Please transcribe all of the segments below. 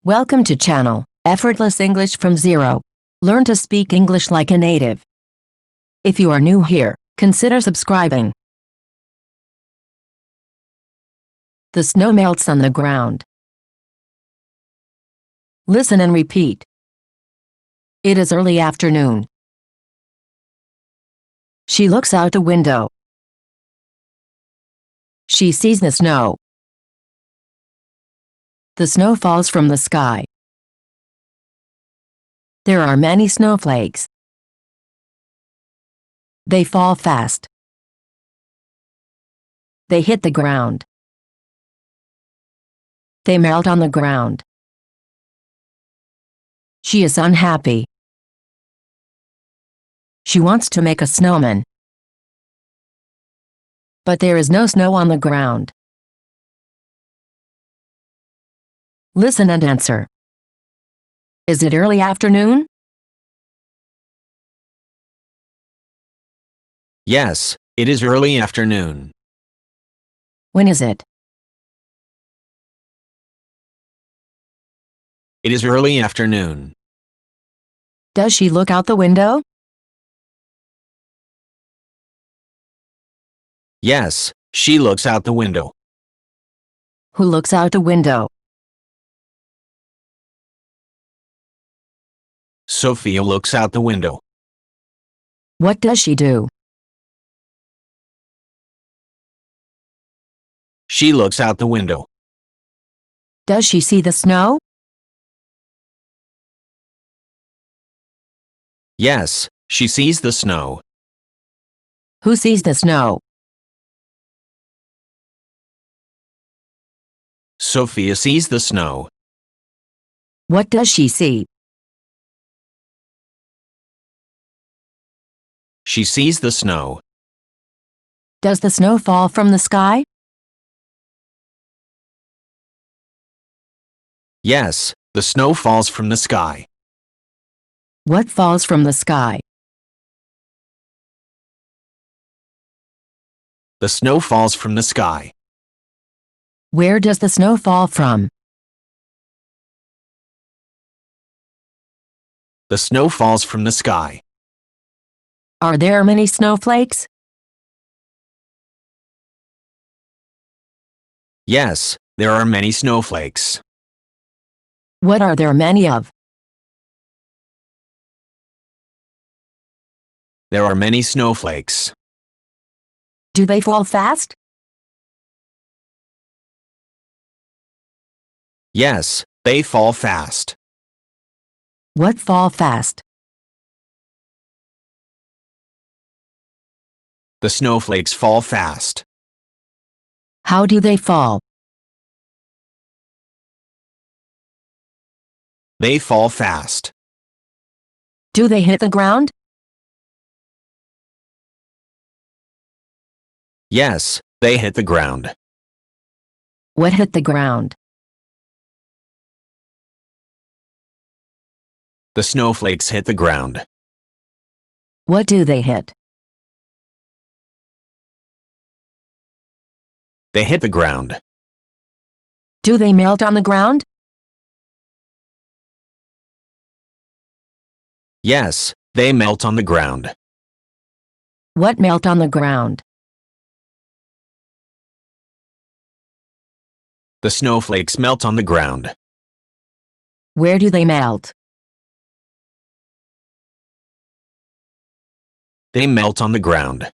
Welcome to channel, Effortless English from Zero. Learn to speak English like a native. If you are new here, consider subscribing. The snow melts on the ground. Listen and repeat. It is early afternoon. She looks out the window. She sees the snow. The snow falls from the sky. There are many snowflakes. They fall fast. They hit the ground. They melt on the ground. She is unhappy. She wants to make a snowman. But there is no snow on the ground. Listen and answer. Is it early afternoon? Yes, it is early afternoon. When is it? It is early afternoon. Does she look out the window? Yes, she looks out the window. Who looks out the window? Sophia looks out the window. What does she do? She looks out the window. Does she see the snow? Yes, she sees the snow. Who sees the snow? Sophia sees the snow. What does she see? She sees the snow. Does the snow fall from the sky? Yes, the snow falls from the sky. What falls from the sky? The snow falls from the sky. Where does the snow fall from? The snow falls from the sky. Are there many snowflakes? Yes, there are many snowflakes. What are there many of? There are many snowflakes. Do they fall fast? Yes, they fall fast. What fall fast? The snowflakes fall fast. How do they fall? They fall fast. Do they hit the ground? Yes, they hit the ground. What hit the ground? The snowflakes hit the ground. What do they hit? They hit the ground. Do they melt on the ground? Yes, they melt on the ground. What melt on the ground? The snowflakes melt on the ground. Where do they melt? They melt on the ground.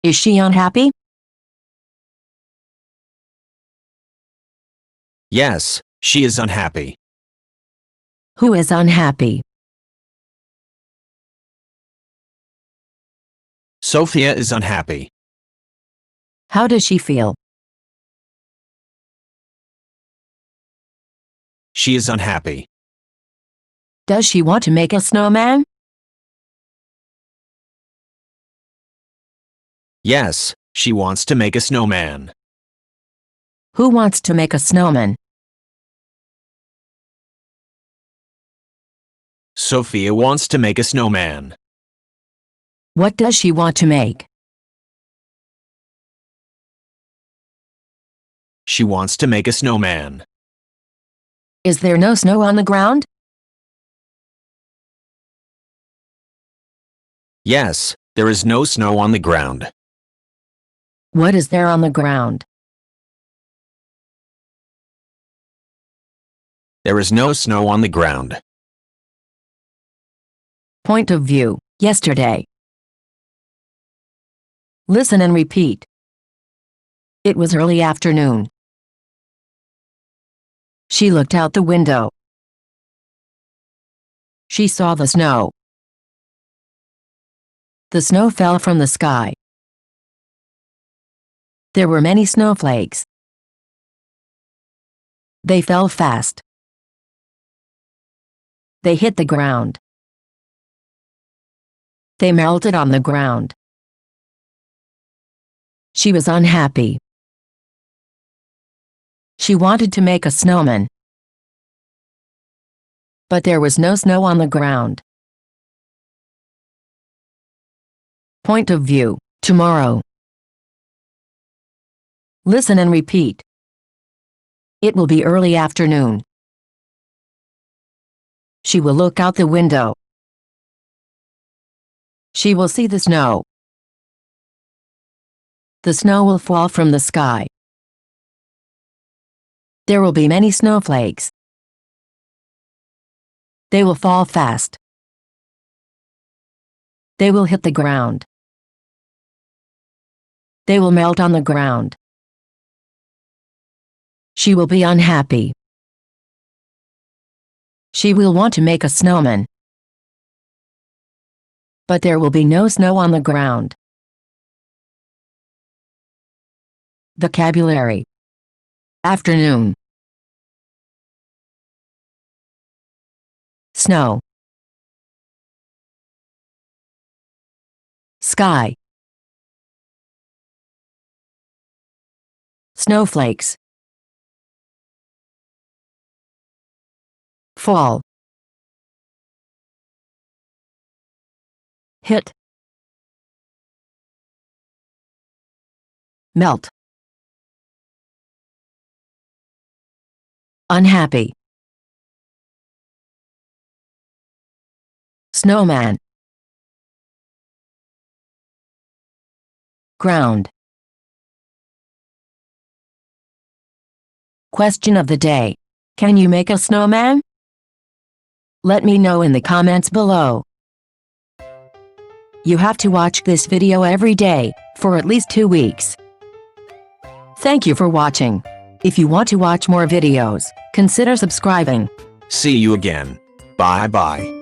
Is she unhappy? Yes, she is unhappy. Who is unhappy? Sophia is unhappy. How does she feel? She is unhappy. Does she want to make a snowman? Yes, she wants to make a snowman. Who wants to make a snowman? Sophia wants to make a snowman. What does she want to make? She wants to make a snowman. Is there no snow on the ground? Yes, there is no snow on the ground. What is there on the ground? There is no snow on the ground. Point of view, yesterday. Listen and repeat. It was early afternoon. She looked out the window. She saw the snow. The snow fell from the sky. There were many snowflakes. They fell fast. They hit the ground. They melted on the ground. She was unhappy. She wanted to make a snowman. But there was no snow on the ground. Point of view, tomorrow. Listen and repeat. It will be early afternoon. She will look out the window. She will see the snow. The snow will fall from the sky. There will be many snowflakes. They will fall fast. They will hit the ground. They will melt on the ground. She will be unhappy. She will want to make a snowman. But there will be no snow on the ground. Vocabulary. Afternoon. Snow. Sky. Snowflakes. Fall. Hit. Melt. Unhappy. Snowman. Ground. Question of the day. Can you make a snowman? Let me know in the comments below. You have to watch this video every day, for at least 2 weeks. Thank you for watching. If you want to watch more videos, consider subscribing. See you again. Bye bye.